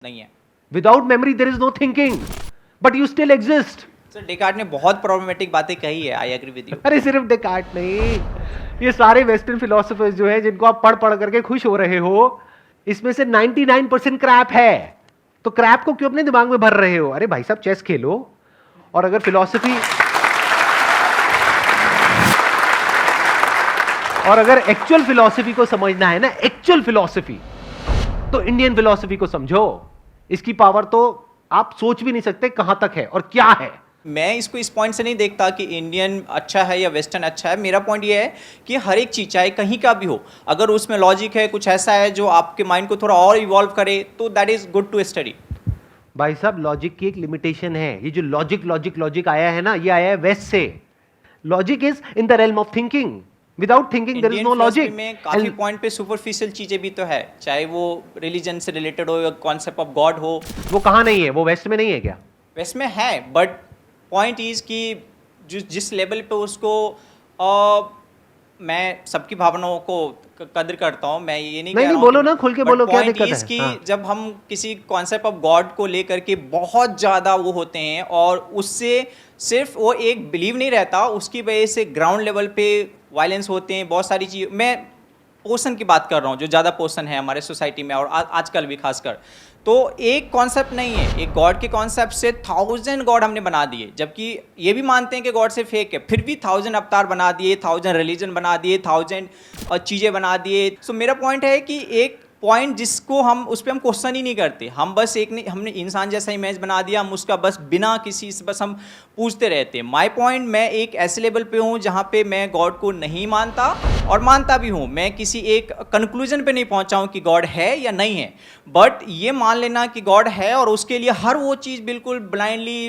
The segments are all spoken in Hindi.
नहीं है। Without memory there is no thinking, but you still exist. Sir Descartes ने बहुत प्रॉब्लमेटिक बातें कही है, आई एग्री विद यू। अरे सिर्फ डेकार्ट नहीं, ये सारे वेस्टर्न फिलोसफर्स जो है जिनको आप पढ़ पढ़ करके खुश हो रहे हो, इसमें से 99% क्रैप है। तो क्रैप को क्यों अपने दिमाग में भर रहे हो? अरे भाई साहब चेस खेलो, और अगर फिलॉसफी और अगर एक्चुअल फिलॉसफी को समझना है ना, एक्चुअल फिलॉसफी, तो इंडियन फिलॉसफी को समझो। इसकी पावर तो आप सोच भी नहीं सकते कहां तक है और क्या है। मैं इसको इस पॉइंट से नहीं देखता कि इंडियन अच्छा है या वेस्टर्न अच्छा है। मेरा पॉइंट ये है कि हर एक चीज़ चाहे कहीं का भी हो, अगर उसमें लॉजिक है, कुछ ऐसा है जो आपके माइंड को थोड़ा और इवॉल्व करे, तो that is good to study. भाई साहब लॉजिक की एक लिमिटेशन है। ये जो लॉजिक लॉजिक लॉजिक आया है ना, ये आया है वेस्ट से। Logic is in the realm of thinking. Without thinking there is no logic. में काफी पॉइंट पे सुपरफिशियल चीजें भी तो है, चाहे वो रिलीजन से रिलेटेड हो या कॉन्सेप्ट ऑफ गॉड हो। वो कहां नहीं है? वो वेस्ट में नहीं है क्या? वेस्ट में है, बट पॉइंट इज कि जिस लेवल पे उसको मैं सबकी भावनाओं को कदर करता हूँ, मैं ये नहीं कह रहा हूँ बोलो ना, खुल के बोलो, क्या दिक्कत है? कि जब हम किसी कॉन्सेप्ट ऑफ गॉड को लेकर के बहुत ज़्यादा वो होते हैं और उससे सिर्फ वो एक बिलीव नहीं रहता, उसकी वजह से ग्राउंड लेवल पे वायलेंस होते हैं, बहुत सारी चीज़। मैं पोर्शन की बात कर रहा हूँ, जो ज़्यादा पोर्शन है हमारे सोसाइटी में और आजकल भी खासकर। तो एक कॉन्सेप्ट नहीं है, एक गॉड के कॉन्सेप्ट से 1000 गॉड हमने बना दिए, जबकि ये भी मानते हैं कि गॉड से फेक है, फिर भी 1000 अवतार बना दिए, 1000 रिलीजन बना दिए, 1000 चीज़ें बना दिए। सो मेरा पॉइंट है कि एक पॉइंट जिसको हम उस पर हम क्वेश्चन ही नहीं करते, हम बस एक नहीं, हमने इंसान जैसा इमेज बना दिया, हम उसका बस बिना किसी से बस हम पूछते रहते हैं। माय पॉइंट, मैं एक ऐसे लेवल पे हूँ जहाँ पे मैं गॉड को नहीं मानता और मानता भी हूँ। मैं किसी एक कंक्लूजन पे नहीं पहुँचा हूँ कि गॉड है या नहीं है, बट ये मान लेना कि गॉड है और उसके लिए हर वो चीज़ बिल्कुल ब्लाइंडली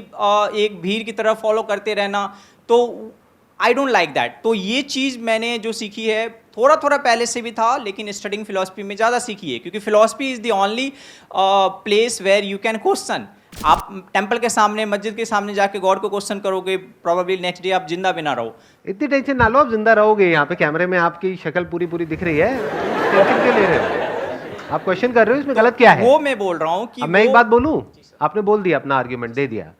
एक भीड़ की तरह फॉलो करते रहना, तो आई डोंट लाइक दैट। तो ये चीज़ मैंने जो सीखी है, थोड़ा थोड़ा पहले से भी था, लेकिन स्टडिंग फिलोसफी में ज़्यादा सीखी है, क्योंकि philosophy is the only place where you can question. आप टेंपल के सामने, मस्जिद के सामने जाके गॉड को क्वेश्चन करोगे, प्रोबेबली नेक्स्ट डे आप जिंदा भी ना रहो। इतनी टेंशन ना लो, आप जिंदा रहोगे। यहाँ पे कैमरे में आपकी शक्ल पूरी पूरी दिख रही है, टेंशन क्यों ले रहे हो? आप क्वेश्चन कर रहे हो, इसमें गलत क्या है? वो मैं बोल रहा हूँ कि मैं एक बात बोलूं, आपने बोल दिया, अपना आर्ग्यूमेंट दे दिया।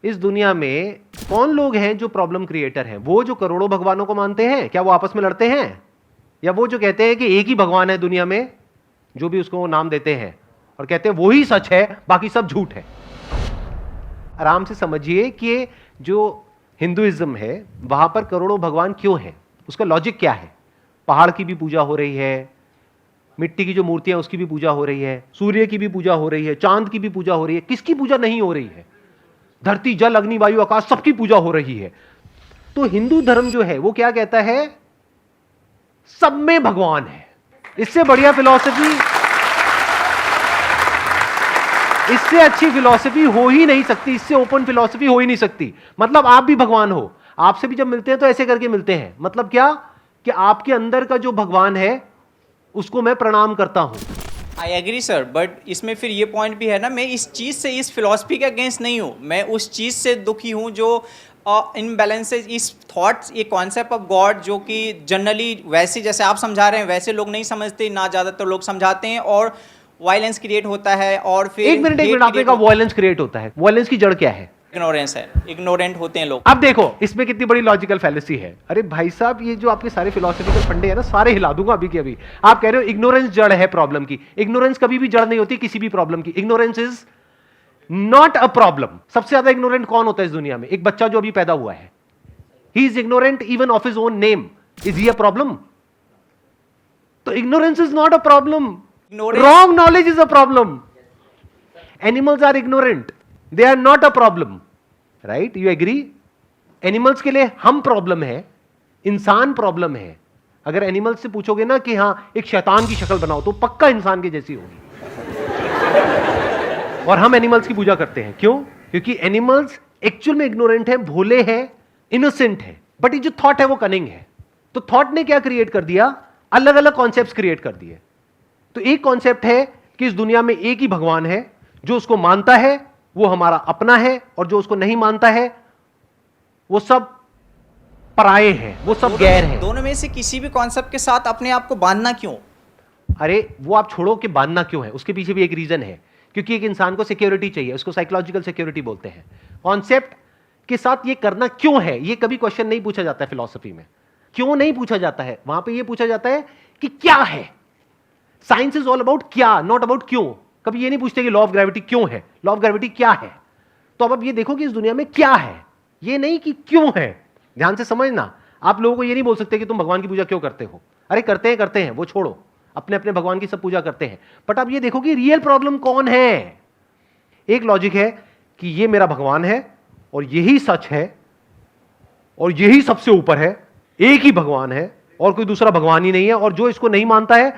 इस दुनिया में कौन लोग हैं जो प्रॉब्लम क्रिएटर हैं? वो जो करोड़ों भगवानों को मानते हैं, क्या वो आपस में लड़ते हैं? या वो जो कहते हैं कि एक ही भगवान है दुनिया में, जो भी उसको नाम देते हैं, और कहते हैं वो ही सच है, बाकी सब झूठ है? आराम से समझिए कि जो हिंदुइज्म है वहां पर करोड़ों भगवान क्यों हैं, उसका लॉजिक क्या है। पहाड़ की भी पूजा हो रही है, मिट्टी की जो मूर्तियां उसकी भी पूजा हो रही है, सूर्य की भी पूजा हो रही है, चांद की भी पूजा हो रही है। किसकी पूजा नहीं हो रही है? धरती, जल, अग्नि, वायु, आकाश, सबकी पूजा हो रही है। तो हिंदू धर्म जो है वो क्या कहता है? सब में भगवान है। इससे बढ़िया फिलॉसफी, इससे अच्छी फिलॉसफी हो ही नहीं सकती, इससे ओपन फिलॉसफी हो ही नहीं सकती। मतलब आप भी भगवान हो, आपसे भी जब मिलते हैं तो ऐसे करके मिलते हैं। मतलब क्या? कि आपके अंदर का जो भगवान है उसको मैं प्रणाम करता हूं। आई एग्री सर, बट इसमें फिर ये पॉइंट भी है ना, मैं इस चीज़ से, इस फिलॉसफी के अगेंस्ट नहीं हूँ, मैं उस चीज़ से दुखी हूँ जो इनबैलेंसेज, इस थॉट्स, ये कॉन्सेप्ट ऑफ गॉड जो कि जनरली वैसे जैसे आप समझा रहे हैं वैसे लोग नहीं समझते, ना ज़्यादातर लोग समझाते हैं, और वायलेंस क्रिएट होता है। और फिर एक मिनट आपने कहा वायलेंस क्रिएट होता है, वायलेंस की जड़ क्या है? इग्नोरेंस है, इग्नोरेंट होते हैं लोग। अब देखो इसमें कितनी बड़ी लॉजिकल फैलेसी है। अरे भाई साहब, ये जो आपके सारे फिलोसफिकल फंडे हैं ना, सारे हिला दूंगा अभी के अभी। आप कह रहे हो इग्नोरेंस जड़ है प्रॉब्लम की। इग्नोरेंस कभी भी जड़ नहीं होती किसी भी प्रॉब्लम की। Ignorance is not a problem. सबसे ज्यादा इग्नोरेंट कौन होता है इस दुनिया में? एक बच्चा जो अभी पैदा हुआ है, he is ignorant even of his own name. Is he a problem? तो ignorance is not a problem, wrong knowledge is a problem. Animals are ignorant, they are not a problem, right? You agree? Animals के लिए हम प्रॉब्लम है, इंसान प्रॉब्लम है। अगर एनिमल्स से पूछोगे ना कि हां एक शैतान की शक्ल बनाओ, तो पक्का इंसान की जैसी होगी। और हम एनिमल्स की पूजा करते हैं, क्यों? क्योंकि एनिमल्स एक्चुअल में इग्नोरेंट है, भोले हैं, इनोसेंट है, बट ये जो थॉट है वो कनिंग है। तो थॉट ने क्या क्रिएट कर दिया? अलग अलग कॉन्सेप्ट्स क्रिएट कर दिए। तो एक कॉन्सेप्ट है कि इस दुनिया में एक ही भगवान है, जो उसको मानता है वो हमारा अपना है, और जो उसको नहीं मानता है वो सब पराये हैं, वो सब गैर हैं। दोनों में से किसी भी कॉन्सेप्ट के साथ अपने आप को बांधना क्यों? अरे वो आप छोड़ो कि बांधना क्यों है, उसके पीछे भी एक रीजन है क्योंकि एक इंसान को सिक्योरिटी चाहिए, उसको साइकोलॉजिकल सिक्योरिटी बोलते हैं। कॉन्सेप्ट के साथ ये करना क्यों है, ये कभी क्वेश्चन नहीं पूछा जाता है फिलॉसफी में। क्यों नहीं पूछा जाता है, वहां पे ये पूछा जाता है कि क्या है। साइंस इज ऑल अबाउट क्या, नॉट अबाउट क्यों। कभी ये नहीं पूछते कि लॉ ऑफ ग्रेविटी क्यों है, लॉ ऑफ ग्रेविटी क्या है। तो अब ये देखो कि इस दुनिया में क्या है, ये नहीं कि क्यों है। ध्यान से समझना, आप लोगों को ये नहीं बोल सकते कि तुम भगवान की पूजा क्यों करते हो। अरे करते हैं, वो छोड़ो, अपने अपने भगवान की सब पूजा करते हैं। बट अब ये देखो कि रियल प्रॉब्लम कौन है। एक लॉजिक है कि ये मेरा भगवान है और यही सच है और यही सबसे ऊपर है, एक ही भगवान है और कोई दूसरा भगवान ही नहीं है, और जो इसको नहीं मानता है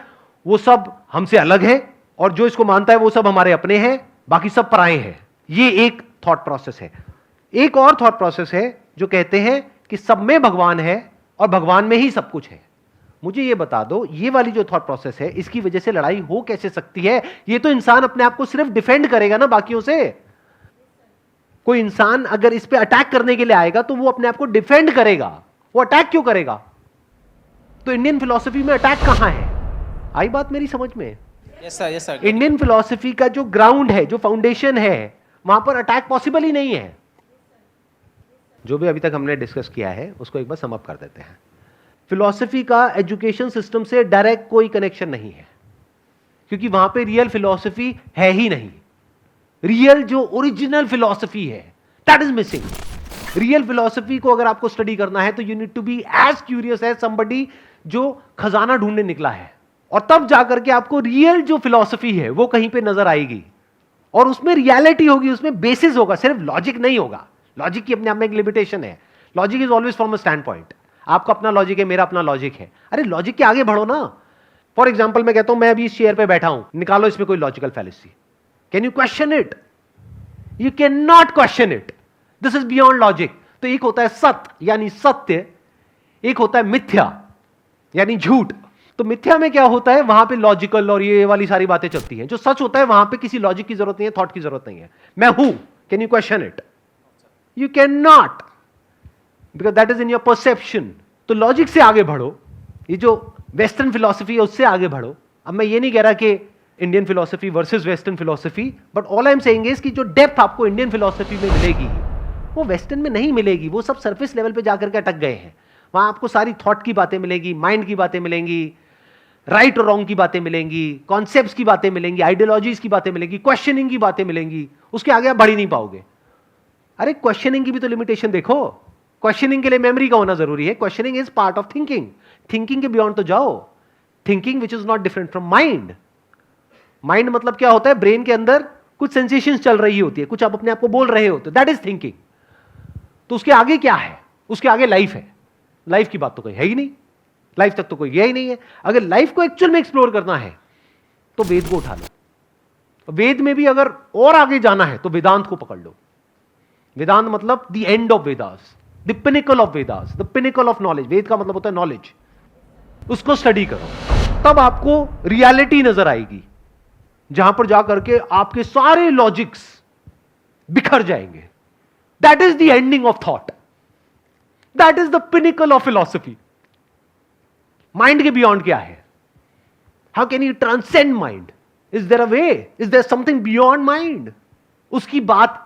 वो सब हमसे अलग है, और जो इसको मानता है वो सब हमारे अपने हैं, बाकी सब पराए हैं। ये एक थॉट प्रोसेस है। एक और थॉट प्रोसेस है जो कहते हैं कि सब में भगवान है और भगवान में ही सब कुछ है। मुझे ये बता दो, ये वाली जो थॉट प्रोसेस है, इसकी वजह से लड़ाई हो कैसे सकती है। ये तो इंसान अपने आप को सिर्फ डिफेंड करेगा ना बाकियों से। कोई इंसान अगर इस पे अटैक करने के लिए आएगा तो वो अपने आप को डिफेंड करेगा, वो अटैक क्यों करेगा। तो इंडियन फिलॉसफी में अटैक कहां है, आई बात मेरी समझ में। Yes sir. इंडियन फिलॉसफी का जो ग्राउंड है, जो फाउंडेशन है, वहां पर अटैक पॉसिबल ही नहीं है। जो भी अभी तक हमने डिस्कस किया है उसको एक बार सम अप कर देते हैं। फिलॉसफी का एजुकेशन सिस्टम से डायरेक्ट कोई कनेक्शन नहीं है, क्योंकि वहां पे रियल फिलॉसफी है ही नहीं। रियल जो ओरिजिनल फिलॉसफी है that is missing. Real philosophy को अगर आपको स्टडी करना है तो you need to be as curious as somebody जो खजाना ढूंढने निकला है, और तब जाकर के आपको रियल जो फिलॉसफी है वो कहीं पे नजर आएगी, और उसमें रियलिटी होगी, उसमें बेसिस होगा, सिर्फ लॉजिक नहीं होगा। लॉजिक की अपने आप में एक लिमिटेशन है। Logic is always from a stand point. आपका अपना लॉजिक है, मेरा अपना लॉजिक है। अरे लॉजिक के आगे बढ़ो ना। फॉर एग्जाम्पल मैं कहता हूं मैं अभी इस चेयर पे बैठा हूं, निकालो इसमें कोई logical fallacy, can you question it? You can not question it, this is beyond logic. तो एक होता है सत्य यानी सत्य, एक होता है मिथ्या यानी झूठ। तो मिथ्या में क्या होता है, वहां पे लॉजिकल और ये वाली सारी बातें चलती हैं। जो सच होता है वहां पे किसी लॉजिक की जरूरत नहीं है, थॉट की जरूरत नहीं है। मैं हूं, can you question it? You can not, because that is in your perception. तो लॉजिक से आगे बढ़ो, ये जो वेस्टर्न फिलॉसफी है उससे आगे बढ़ो। अब मैं ये नहीं कह रहा कि Indian philosophy versus western philosophy, but all I am saying is कि जो डेप्थ आपको इंडियन फिलॉसफी में मिलेगी वो वेस्टर्न में नहीं मिलेगी। वो सब सरफेस लेवल पे जाकर के अटक गए हैं। वहां आपको सारी थॉट की बातें मिलेंगी, माइंड की बातें मिलेंगी, राइट और रॉन्ग की बातें मिलेंगी, कॉन्सेप्ट्स की बातें मिलेंगी, आइडियोलॉजीज की बातें मिलेंगी, क्वेश्चनिंग की बातें मिलेंगी। उसके आगे आप बढ़ ही नहीं पाओगे। अरे क्वेश्चनिंग की भी तो लिमिटेशन देखो। क्वेश्चनिंग के लिए मेमोरी का होना जरूरी है। Questioning is part of thinking. Thinking के बियॉन्ड तो जाओ। Thinking which is not different from mind. Mind मतलब क्या होता है, ब्रेन के अंदर कुछ सेंसेशंस चल रही होती है, कुछ आप अपने आप को बोल रहे होते, दैट इज थिंकिंग। तो उसके आगे क्या है? उसके आगे लाइफ है। लाइफ की बात तो कोई है ही नहीं, लाइफ तक तो कोई गया ही नहीं है। अगर लाइफ को एक्चुअल में एक्सप्लोर करना है तो वेद को उठा लो। वेद में भी अगर और आगे जाना है तो वेदांत को पकड़ लो। वेदांत मतलब the end of Vedas, the pinnacle of Vedas, the pinnacle of knowledge. Veda का मतलब होता है नॉलेज। उसको स्टडी करो, तब आपको रियलिटी नजर आएगी, जहां पर जाकर के आपके सारे लॉजिक्स बिखर जाएंगे। That is the ending of thought, that is the pinnacle of philosophy. Mind के बियॉन्ड क्या है? How can you transcend mind? Is there a way? Is there something beyond mind? उसकी बात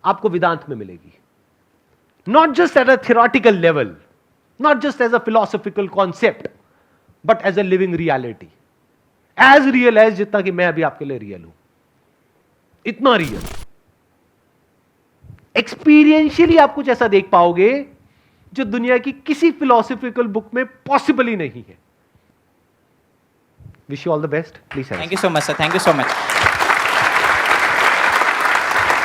आपको वेदांत में मिलेगी। Not just at a theoretical level, not just as a philosophical concept, but as a living reality. As real as जितना कि मैं अभी आपके लिए रियल हूं, इतना रियल। एक्सपीरियंशियली आप कुछ ऐसा देख पाओगे जो दुनिया की किसी फिलोसॉफिकल बुक में पॉसिबल ही नहीं है। Wish you all the best. Please. Thank you so much sir, thank you so much.